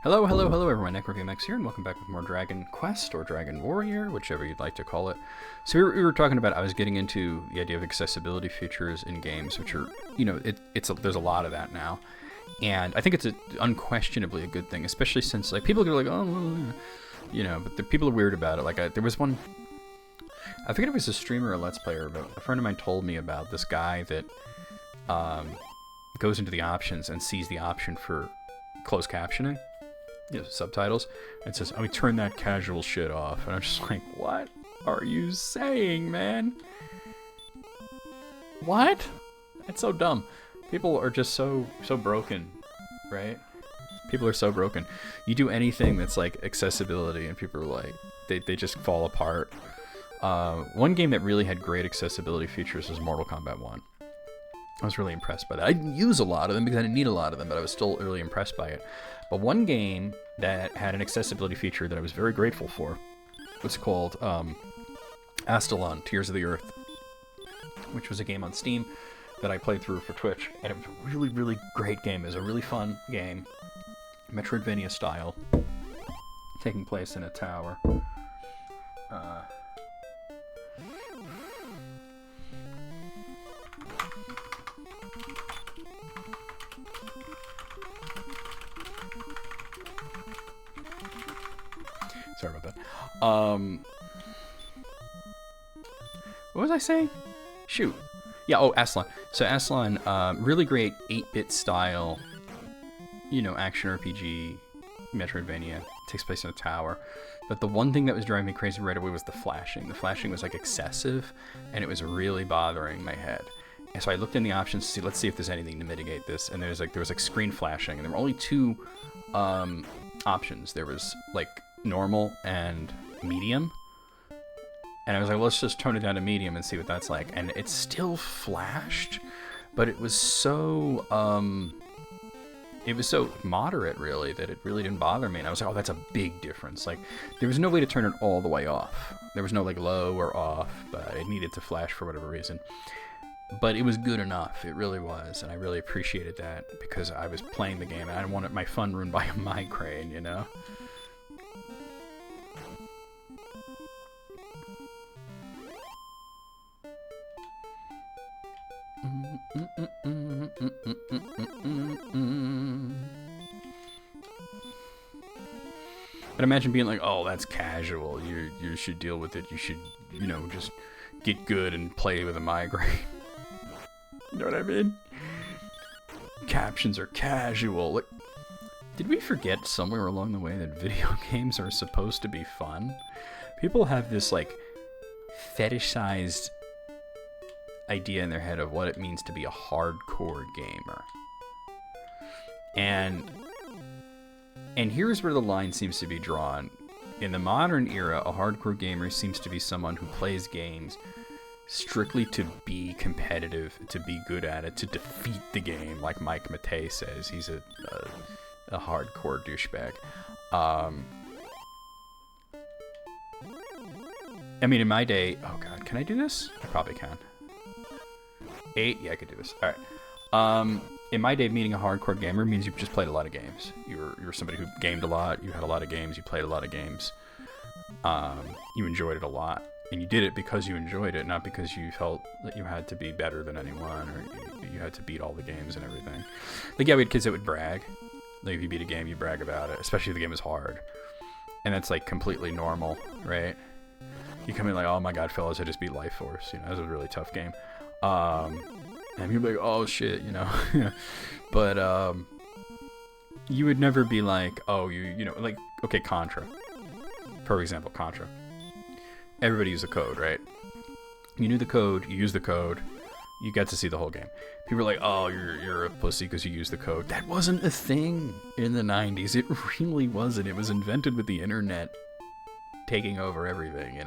Hello, hello, hello everyone, NecroVMX here, and welcome back with more Dragon Quest, or Dragon Warrior, whichever you'd like to call it. So we were talking about, I was getting into the idea of accessibility features in games, which are, there's a lot of that now. And I think it's unquestionably a good thing, especially since, like, people are like, but the people are weird about it. Like, there was one, I forget if it was a streamer or a Let's Player, but a friend of mine told me about this guy that goes into the options and sees the option for closed captioning. Subtitles, and says, "Oh, turn that casual shit off." And I'm just like, what are you saying, man? What? It's so dumb. People are just so broken, right? People are so broken. You do anything that's like accessibility, and people are like, they just fall apart. One game that really had great accessibility features was Mortal Kombat 1. I was really impressed by that. I didn't use a lot of them because I didn't need a lot of them, but I was still really impressed by it. But one game that had an accessibility feature that I was very grateful for was called Astalon, Tears of the Earth, which was a game on Steam that I played through for Twitch. And it was a really, really great game. It was a really fun game, Metroidvania style, taking place in a tower. Sorry about that. What was I saying? Shoot. Yeah, Aslan. So Aslan, really great 8-bit style, action RPG, Metroidvania. It takes place in a tower. But the one thing that was driving me crazy right away was the flashing. The flashing was like excessive, and it was really bothering my head. And so I looked in the options to see, let's see if there's anything to mitigate this. And there was screen flashing, and there were only two options. There was like normal and medium, and I was like, let's just tone it down to medium and see what that's like. And it still flashed, but it was so moderate, really, that it really didn't bother me. And I was like, oh, that's a big difference. Like, there was no way to turn it all the way off. There was no like low or off, but it needed to flash for whatever reason. But it was good enough. It really was, and I really appreciated that because I was playing the game and I didn't want my fun ruined by a migraine, But imagine being like, oh, that's casual. You should deal with it. You should, just get good and play with a migraine. You know what I mean? Captions are casual. Like, did we forget somewhere along the way that video games are supposed to be fun? People have this, like, fetishized idea in their head of what it means to be a hardcore gamer. And here's where the line seems to be drawn. In the modern era, a hardcore gamer seems to be someone who plays games strictly to be competitive, to be good at it, to defeat the game, like Mike Matei says. He's a hardcore douchebag. I mean, in my day, oh god, can I do this? I probably can. 8? Yeah, I could do this. Alright. In my day, meeting a hardcore gamer means you've just played a lot of games. You were somebody who gamed a lot, you had a lot of games, you played a lot of games. You enjoyed it a lot. And you did it because you enjoyed it, not because you felt that you had to be better than anyone, or you had to beat all the games and everything. Like, yeah, we had kids that would brag. Like, if you beat a game, you brag about it, especially if the game was hard. And that's, like, completely normal, right? You come in like, oh my god, fellas, I just beat Life Force. That was a really tough game. And you'd be like, oh shit, But, you would never be like, oh, like, okay, Contra. For example, Contra. Everybody used the code, right? You knew the code, you used the code, you got to see the whole game. People were like, oh, you're a pussy because you used the code. That wasn't a thing in the 90s. It really wasn't. It was invented with the internet taking over everything,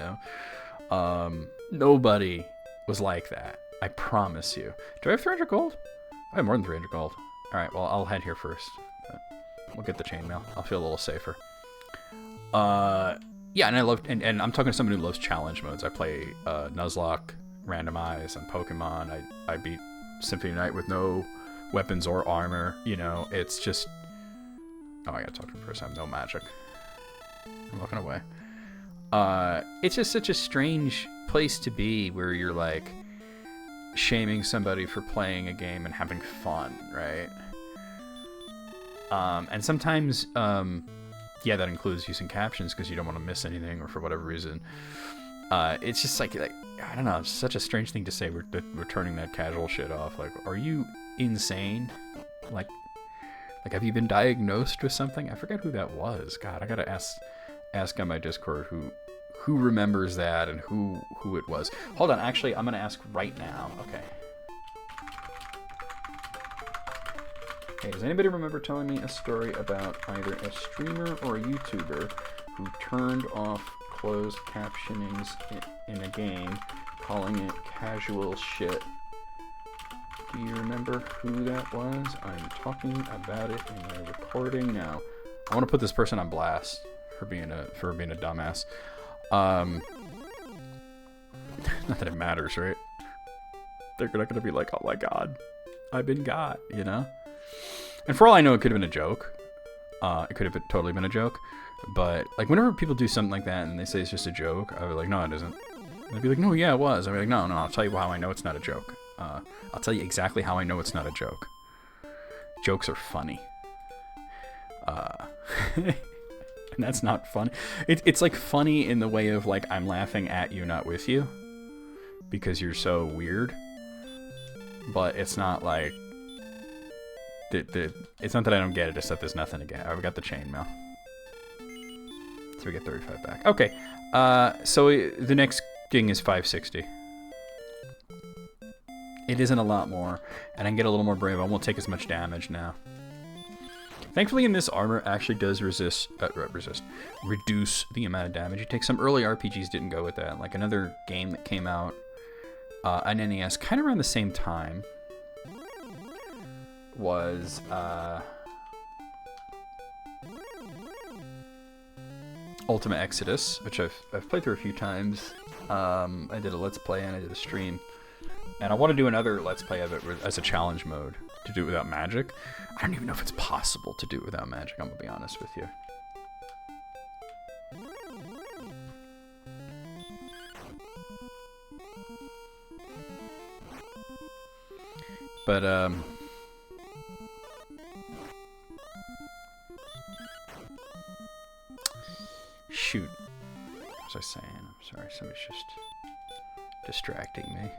Nobody was like that. I promise you. Do I have 300 gold? I have more than 300 gold. Alright, well, I'll head here first. We'll get the chainmail. I'll feel a little safer. Yeah, and I love, and I'm talking to someone who loves challenge modes. I play Nuzlocke, Randomize, and Pokemon. I beat Symphony Night with no weapons or armor. It's just, Oh, I gotta talk to him first. I have no magic. I'm looking away. It's just such a strange place to be where you're like shaming somebody for playing a game and having fun, right? And sometimes, yeah, that includes using captions because you don't want to miss anything or for whatever reason. It's just like I don't know, it's such a strange thing to say. We're turning that casual shit off. Like, are you insane? Like, have you been diagnosed with something? I forget who that was. God, I gotta ask on my Discord who remembers that and who it was. Hold on, actually, I'm gonna ask right now. Okay. Hey, does anybody remember telling me a story about either a streamer or a YouTuber who turned off closed captionings in a game, calling it casual shit? Do you remember who that was? I'm talking about it in a recording now. I want to put this person on blast for being a dumbass. Not that it matters, right? They're not gonna be like, oh my god, I've been got, you know? And for all I know, it could have been a joke. It could have totally been a joke. But like, whenever people do something like that and they say it's just a joke, I was like, no, it isn't. And they'd be like, no, yeah, it was. I'd be like, no, I'll tell you how I know it's not a joke. I'll tell you exactly how I know it's not a joke. Jokes are funny. And that's not funny. It's like funny in the way of like, I'm laughing at you, not with you, because you're so weird. But it's not like it's not that I don't get it, it's that there's nothing to get. We got the chainmail, so we get 35 back. Okay, so the next ding is 560. It isn't a lot more, and I can get a little more brave. I won't take as much damage now. Thankfully, in this armor actually does reduce the amount of damage you take. Some early RPGs didn't go with that. Like another game that came out on NES kind of around the same time was Ultima Exodus, which I've played through a few times. I did a Let's Play and I did a stream. And I want to do another Let's Play of it as a challenge mode, to do it without magic. I don't even know if it's possible to do it without magic, I'm going to be honest with you. But, shoot. What was I saying? I'm sorry, somebody's just distracting me.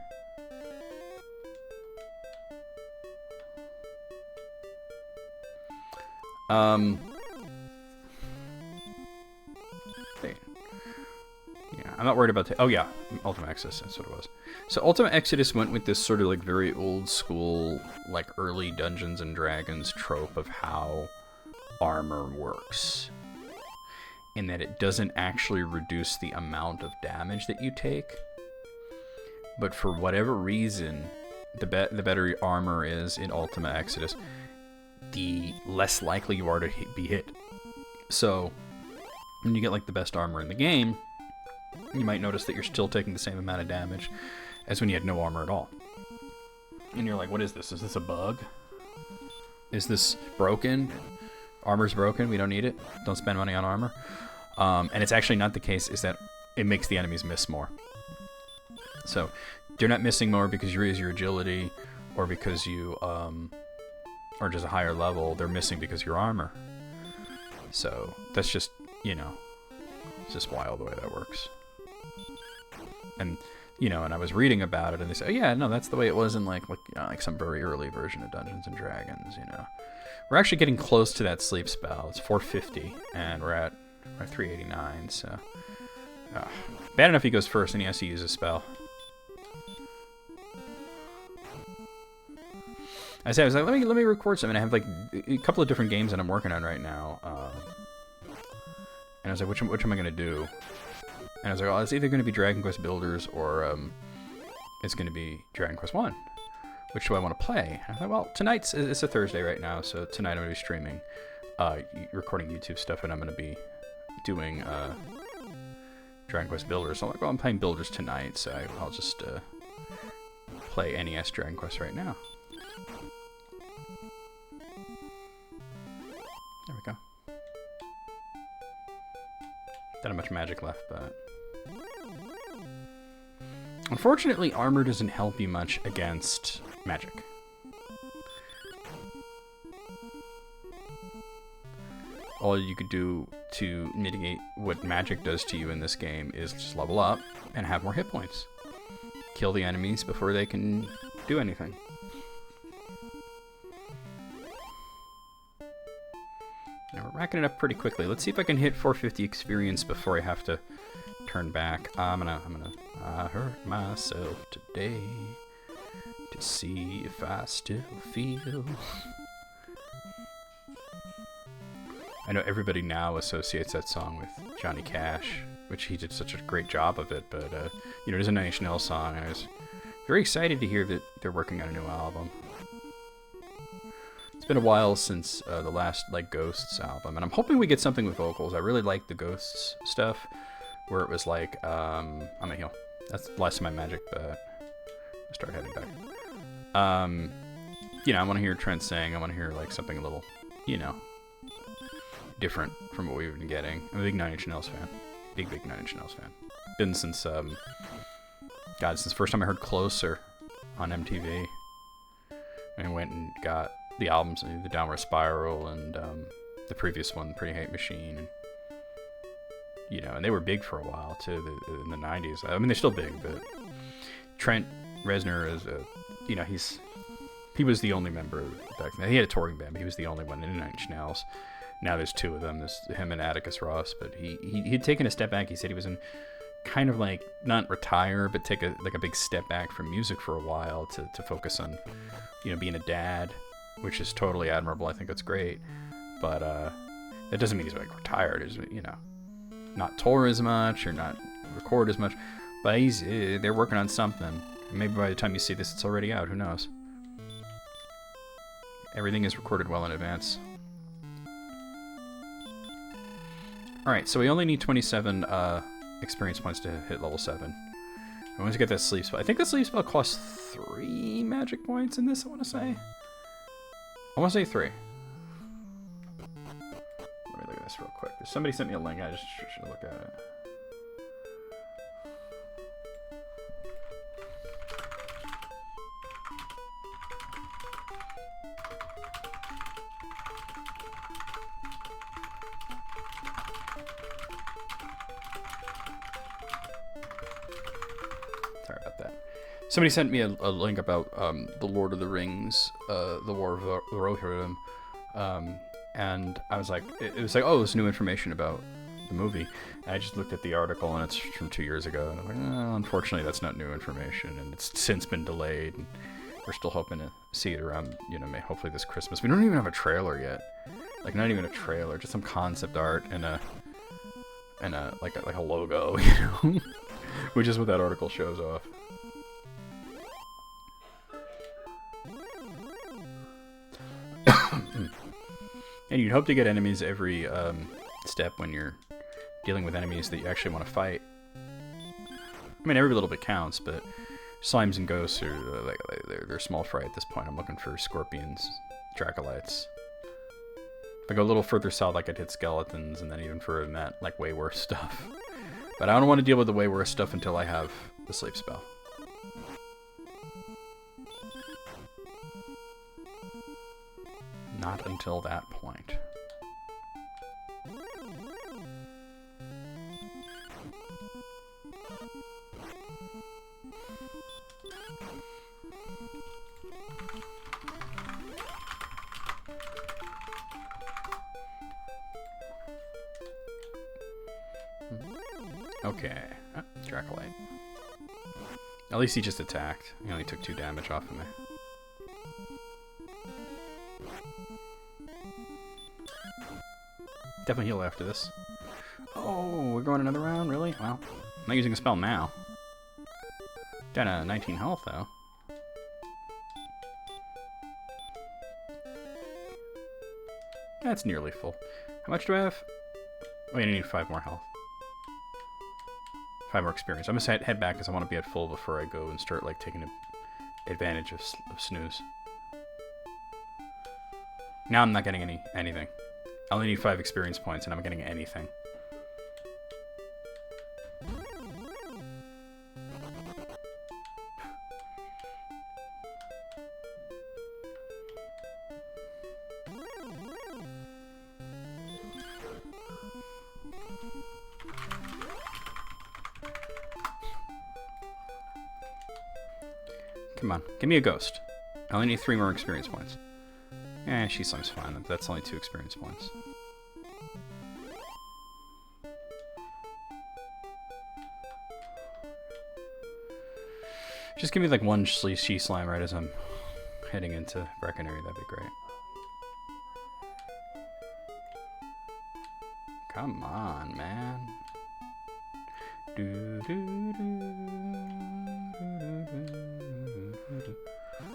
Yeah, I'm not worried about oh yeah, Ultima Exodus, that's what it was. So Ultima Exodus went with this sort of like very old school, like early Dungeons and Dragons trope of how armor works. In that it doesn't actually reduce the amount of damage that you take, but for whatever reason, the better your armor is in Ultima Exodus, the less likely you are to be hit. So when you get like the best armor in the game, you might notice that you're still taking the same amount of damage as when you had no armor at all. And you're like, what is this? Is this a bug? Is this broken? Armor's broken, we don't need it. Don't spend money on armor. And it's actually not the case, is that it makes the enemies miss more. So you're not missing more because you raise your agility or because you are just a higher level. They're missing because of your armor. So that's just, you know, it's just wild the way that works. And, you know, and I was reading about it and they say, oh yeah, no, that's the way it was in like some very early version of Dungeons and Dragons, you know. We're actually getting close to that sleep spell. It's 450 and we're at 389, so bad enough he goes first and he has to use a spell. I was like, let me record something. I have like a couple of different games that I'm working on right now, and I was like, which am I gonna do? And I was like, oh, it's either gonna be Dragon Quest Builders or it's gonna be Dragon Quest 1. Which do I want to play? And I thought, well, it's a Thursday right now, so tonight I'm gonna be streaming, recording YouTube stuff, and I'm gonna be doing Dragon Quest Builders. So I'm like, well, I'm playing Builders tonight, so I'll just play NES Dragon Quest right now. There we go. Not much magic left, but unfortunately, armor doesn't help you much against magic. All you could do to mitigate what magic does to you in this game is just level up and have more hit points. Kill the enemies before they can do anything. Now we're racking it up pretty quickly. Let's see if I can hit 450 experience before I have to turn back. I'm gonna hurt myself today to see if I still feel. I know everybody now associates that song with Johnny Cash, which he did such a great job of it, but, you know, it is a Nine Inch Nails song. I was very excited to hear that they're working on a new album. It's been a while since the last, like, Ghosts album, and I'm hoping we get something with vocals. I really like the Ghosts stuff, where it was like, I'm gonna heal. That's the last of my magic, but I start heading back. You know, I want to hear Trent sing. I want to hear, like, something a little, you know, different from what we've been getting. I'm a big Nine Inch Nails fan. Big Nine Inch Nails fan. Been since, God, since the first time I heard Closer on MTV. I went and got the albums, The Downward Spiral and the previous one, Pretty Hate Machine. And, you know, and they were big for a while, too, in the 90s. I mean, they're still big, but Trent Reznor is, you know, he was the only member back then. He had a touring band, but he was the only one in Nine Inch Nails. Now there's two of them. There's him and Atticus Ross, but he'd taken a step back. He said he was in kind of like, not retire, but take a big step back from music for a while to focus on, you know, being a dad, which is totally admirable. I think that's great. But that doesn't mean he's like retired, is, you know, not tour as much or not record as much. But they're working on something. Maybe by the time you see this, it's already out. Who knows? Everything is recorded well in advance. Alright, so we only need 27 experience points to hit level 7. I want to get that sleep spell. I think the sleep spell costs 3 magic points in this, I want to say. I want to say 3. Let me look at this real quick. Somebody sent me a link. I just should look at it. Sorry about that. Somebody sent me a link about the Lord of the Rings, the War of the Rohirrim, and I was like, it was like, oh, there's new information about the movie. And I just looked at the article, and it's from 2 years ago, and I'm like, oh, unfortunately, that's not new information, and it's since been delayed. And we're still hoping to see it around, you know, hopefully this Christmas. We don't even have a trailer yet, like not even a trailer, just some concept art and a like a logo, you know. Which is what that article shows off. And you'd hope to get enemies every step when you're dealing with enemies that you actually want to fight. I mean, every little bit counts, but slimes and ghosts are they're small fry at this point. I'm looking for scorpions, dracolites. If I go a little further south, I could hit skeletons, and then even further than that, like way worse stuff. But I don't want to deal with the way worse stuff until I have the sleep spell. Not until that point. Okay, Dracolite. At least he just attacked. He only took 2 damage off of me. Definitely heal after this. Oh, we're going another round? Really? Well, I'm not using a spell now. Down to 19 health, though. That's nearly full. How much do I have? Oh, I need 5 more health. 5 more experience. I'm gonna head back because I want to be at full before I go and start like taking advantage of snooze. Now I'm not getting anything. I only need 5 experience points and I'm getting anything. Come on, give me a ghost. I only need 3 more experience points. She slime's fine. That's only 2 experience points. Just give me like 1 she slime right as I'm heading into Brecconary. That'd be great. Come on, man.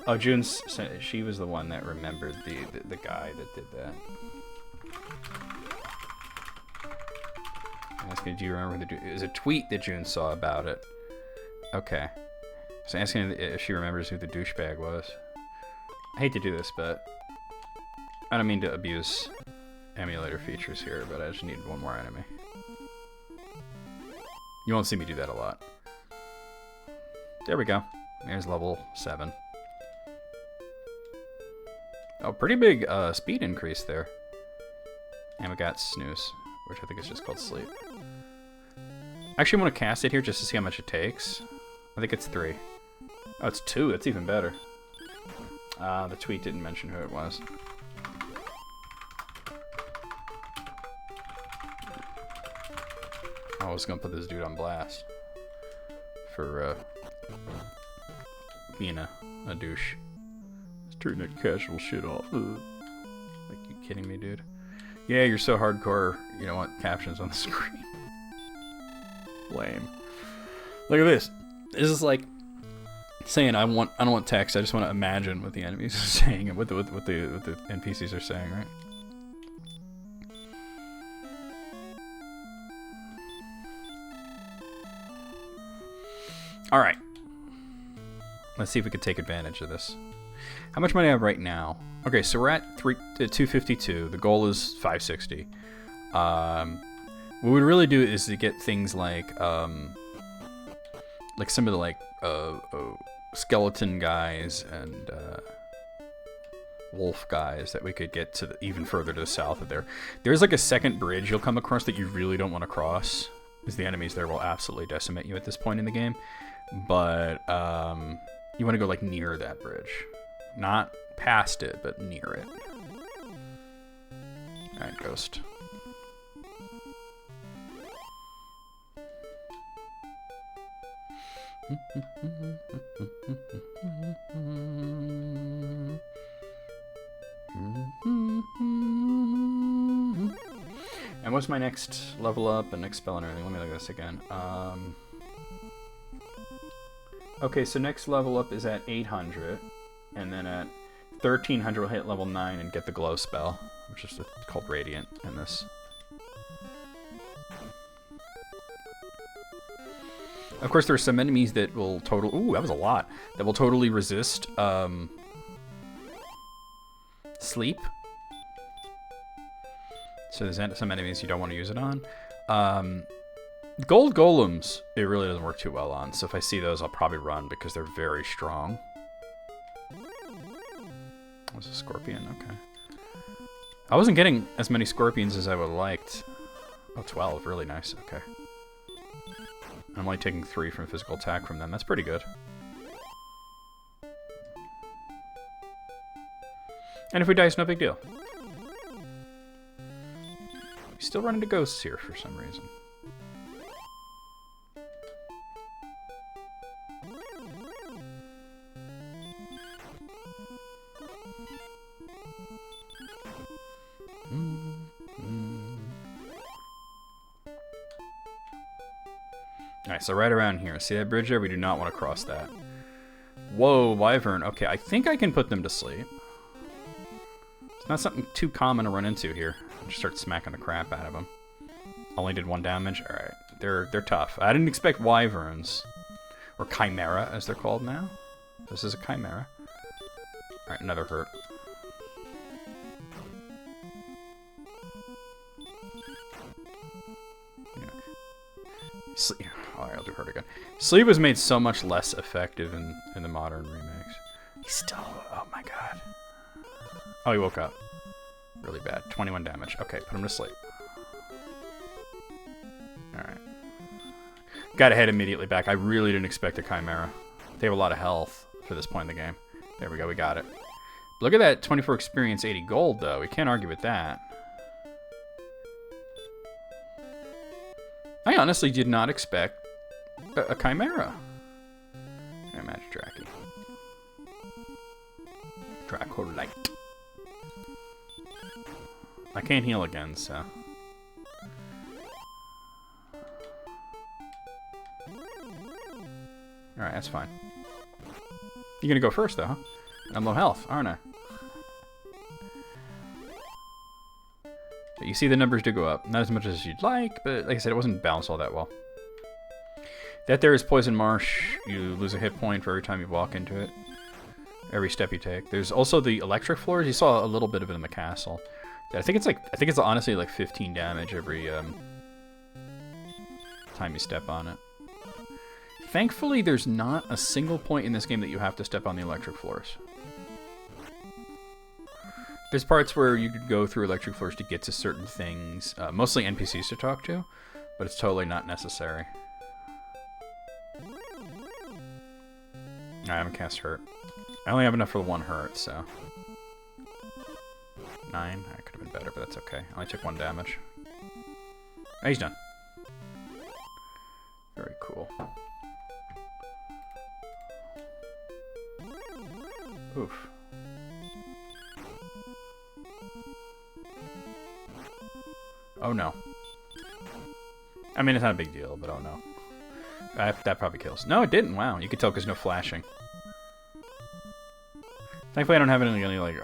Oh, she was the one that remembered the guy that did that. Asking, do you remember it was a tweet that June saw about it. Okay. So asking if she remembers who the douchebag was. I hate to do this, but I don't mean to abuse emulator features here, but I just need 1 more enemy. You won't see me do that a lot. There we go. There's level 7. Oh, pretty big speed increase there. And we got Snooze, which I think is just called Sleep. I actually want to cast it here just to see how much it takes. I think it's 3. Oh, it's 2. That's even better. The tweet didn't mention who it was. I was gonna put this dude on blast for being a douche. Let's turn that casual shit off. Like, you kidding me, dude? Yeah, you're so hardcore. You don't want captions on the screen. Lame. Look at this. This is like saying I don't want text. I just want to imagine what the enemies are saying and what the NPCs are saying, right? All right. Let's see if we can take advantage of this. How much money do I have right now? Okay, so we're at 252. The goal is 560. What we really do is to get things like some of the skeleton guys and wolf guys that we could get to even further to the south of there. There's like a second bridge you'll come across that you really don't want to cross, because the enemies there will absolutely decimate you at this point in the game. But you want to go like near that bridge, not past it, but near it. All right, Ghost. And what's my next level up and expel and everything? Let me look at this again. Okay, so next level up is at 800, and then at 1300 we'll hit level 9 and get the glow spell, which is called Radiant in this. Of course, there are some enemies that will ooh, that was a lot. That will totally resist sleep. So there's some enemies you don't want to use it on. Gold golems, it really doesn't work too well on. So if I see those, I'll probably run because they're very strong. There's a scorpion, okay. I wasn't getting as many scorpions as I would have liked. Oh, 12, really nice, okay. I'm only taking 3 from physical attack from them. That's pretty good. And if we die, it's no big deal. We still run into ghosts here for some reason. Alright, so right around here. See that bridge there? We do not want to cross that. Whoa, Wyvern. Okay, I think I can put them to sleep. It's not something too common to run into here. I'll just start smacking the crap out of them. Only did 1 damage? Alright, they're tough. I didn't expect Wyverns. Or Chimera, as they're called now. This is a Chimera. Alright, another hurt. Alright, I'll do hurt again. Sleep was made so much less effective in the modern remakes. He's still... Oh my god. Oh, he woke up. Really bad. 21 damage. Okay, put him to sleep. Alright. Gotta head immediately back. I really didn't expect a Chimera. They have a lot of health for this point in the game. There we go, we got it. Look at that 24 experience, 80 gold, though. We can't argue with that. I honestly did not expect a Chimera. Alright, Magic Dracky. Dracolite. I can't heal again, so... Alright, that's fine. You're gonna go first, though, huh? I'm low health, aren't I? But you see the numbers do go up. Not as much as you'd like, but like I said, it wasn't balanced all that well. That there is Poison Marsh. You lose a hit point for every time you walk into it. Every step you take. There's also the electric floors. You saw a little bit of it in the castle. I think it's honestly like 15 damage every time you step on it. Thankfully, there's not a single point in this game that you have to step on the electric floors. There's parts where you could go through electric floors to get to certain things, mostly NPCs to talk to, but it's totally not necessary. I haven't cast Hurt. I only have enough for one Hurt, so... 9? I could have been better, but that's okay. I only took 1 damage. Oh, he's done. Very cool. Oof. Oh no. I mean, it's not a big deal, but oh no. That probably kills. No, it didn't. Wow, you could tell because no flashing. Thankfully, I don't have any like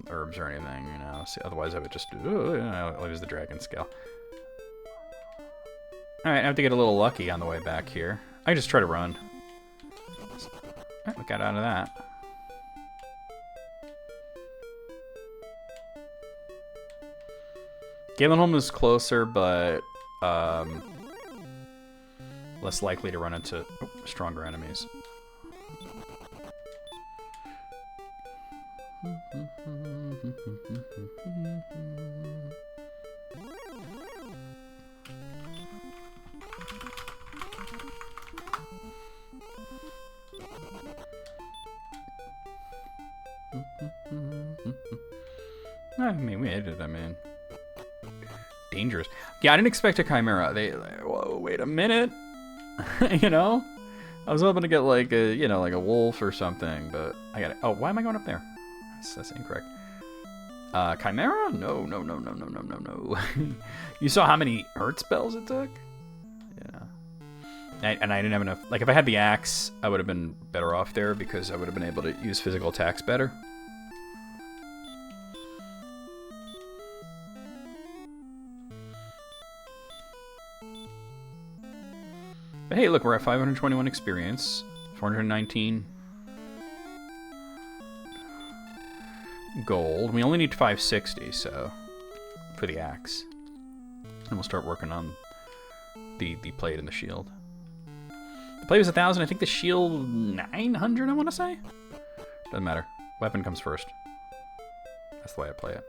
herbs or anything, you know. See, otherwise, I would just I'll use the dragon scale. All right, I have to get a little lucky on the way back here. I just try to run. We got out of that. Galenholm is closer, but less likely to run into stronger enemies. I mean, we hit it, I mean. Dangerous. Yeah, I didn't expect a Chimera. Whoa, wait a minute. You know? I was hoping to get like a, you know, like a wolf or something, but I got it. Oh, why am I going up there? That's incorrect. Chimera? No. You saw how many hurt spells it took? Yeah. And I didn't have enough. Like, if I had the axe, I would have been better off there because I would have been able to use physical attacks better. But hey, look, we're at 521 experience, 419 gold. We only need 560, so for the axe, and we'll start working on the plate and the shield. The plate was 1,000. I think the shield 900. I want to say. Doesn't matter. Weapon comes first. That's the way I play it.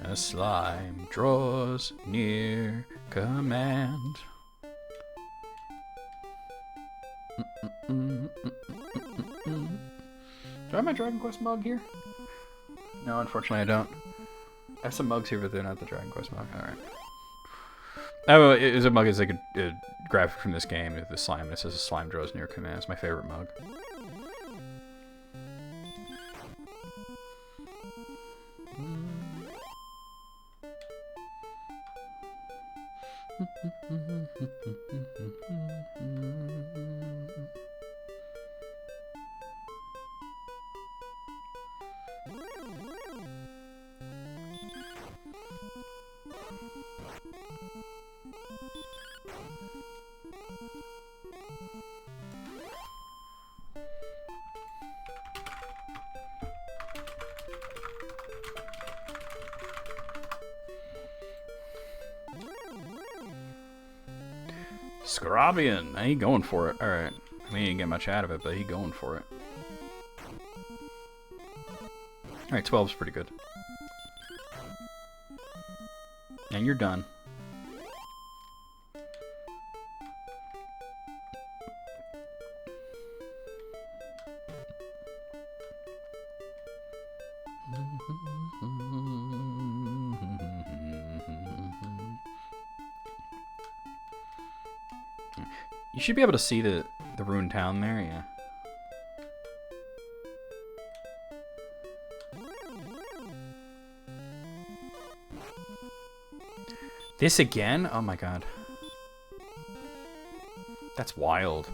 A slime draws near command. Do I have my Dragon Quest mug here? No, unfortunately I don't. I have some mugs here, but they're not the Dragon Quest mug. Alright. Oh, it is a mug. It's like a graphic from this game with the slime. It says a slime draws near command. It's my favorite mug. Scarabian, he going for it. Alright. I mean, he didn't get much out of it, but he going for it. Alright, 12's pretty good. And you're done. You should be able to see the ruined town there, yeah. This again? Oh my god. That's wild.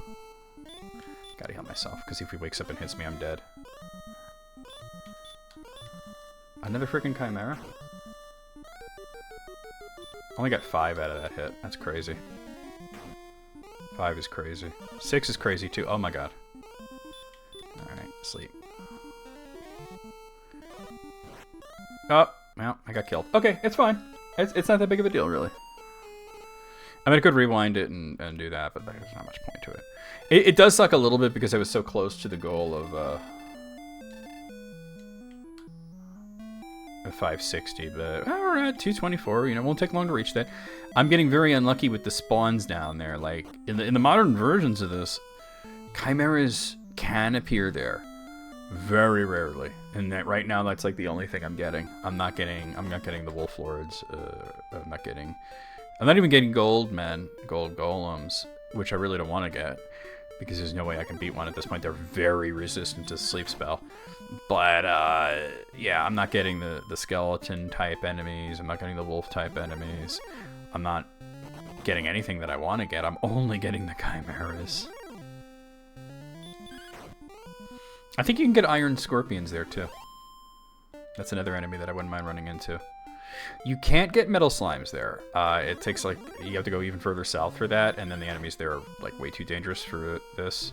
Gotta heal myself, because if he wakes up and hits me, I'm dead. Another freaking Chimera? Only got 5 out of that hit. That's crazy. 5 is crazy. 6 is crazy too. Oh my god. Alright, sleep. Oh, well, I got killed. Okay, it's fine. It's not that big of a deal, really. I mean, I could rewind it and do that, but there's not much point to it. It does suck a little bit because I was so close to the goal of 560, but we're at 224. You know, won't take long to reach that. I'm getting very unlucky with the spawns down there. Like in the modern versions of this, chimeras can appear there very rarely, and that right now that's like the only thing I'm getting. I'm not getting the wolf lords. I'm not even getting gold golems, which I really don't want to get because there's no way I can beat one at this point. They're very resistant to sleep spell. But yeah, I'm not getting the skeleton type enemies. I'm not getting the wolf type enemies. I'm not getting anything that I want to get. I'm only getting the chimeras. I think you can get iron scorpions there too. That's another enemy that I wouldn't mind running into. You can't get metal slimes there. It takes like, you have to go even further south for that, and then the enemies there are like way too dangerous for this.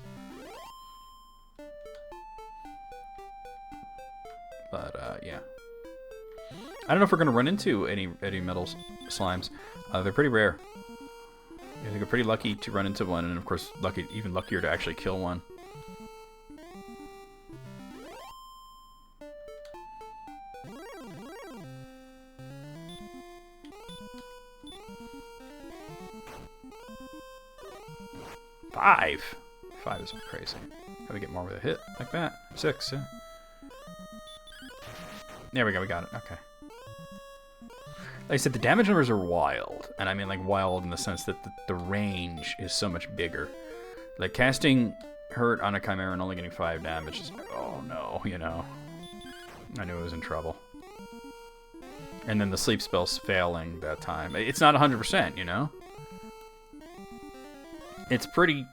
But yeah. I don't know if we're gonna run into any metal slimes. They're pretty rare. I think we're pretty lucky to run into one, and of course even luckier to actually kill one. Five is crazy. How do we get more with a hit like that? 6, yeah. There we go, we got it. Okay. Like I said, the damage numbers are wild. And I mean like wild in the sense that the range is so much bigger. Like casting hurt on a chimera and only getting 5 damage is like, oh no, you know. I knew I was in trouble. And then the sleep spell's failing that time. It's not 100%, you know? It's pretty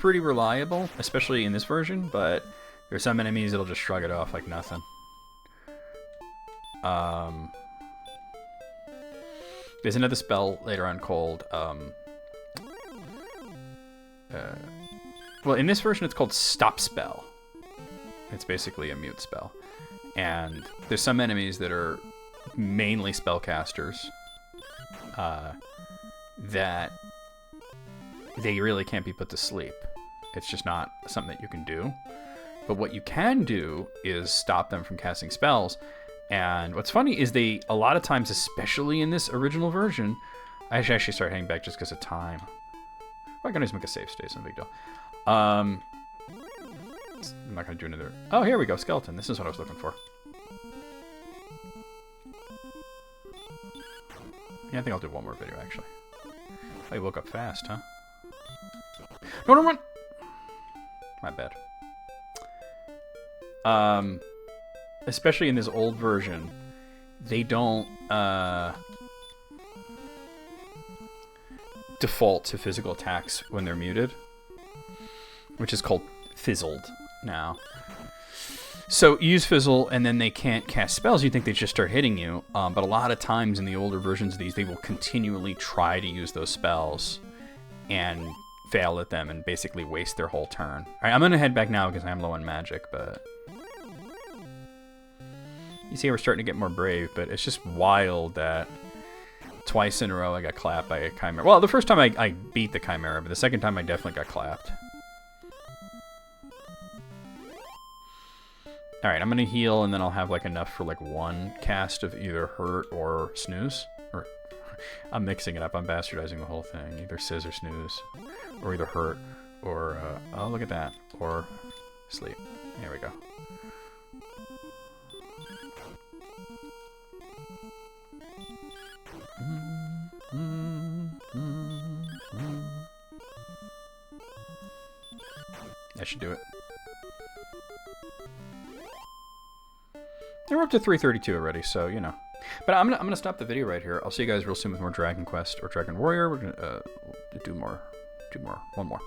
reliable, especially in this version, but there's some enemies that'll just shrug it off like nothing. There's another spell later on called, well, in this version it's called Stop Spell. It's basically a mute spell. And there's some enemies that are mainly spellcasters, that they really can't be put to sleep. It's just not something that you can do. But what you can do is stop them from casting spells. And what's funny is a lot of times, especially in this original version, I should actually start heading back just because of time. Well, I can always make a save state, it's no big deal. I'm not going to do another... Oh, here we go, skeleton. This is what I was looking for. Yeah, I think I'll do one more video, actually. Oh, you woke up fast, huh? No, run! My bad. Especially in this old version, they don't default to physical attacks when they're muted, which is called fizzled now. So you use fizzle, and then they can't cast spells. You'd think they just start hitting you, but a lot of times in the older versions of these, they will continually try to use those spells and fail at them and basically waste their whole turn. All right, I'm gonna head back now because I'm low on magic, but you see we're starting to get more brave, but it's just wild that twice in a row I got clapped by a chimera. Well, the first time I beat the chimera, but the second time I definitely got clapped. All right, I'm gonna heal, and then I'll have like enough for like one cast of either hurt or snooze. Or I'm mixing it up. I'm bastardizing the whole thing. Either sizz or snooze, or either hurt or oh, look at that, or sleep. There we go. That should do it. And we're up to 332 already, so you know. But I'm gonna stop the video right here. I'll see you guys real soon with more Dragon Quest or Dragon Warrior. We're gonna do one more.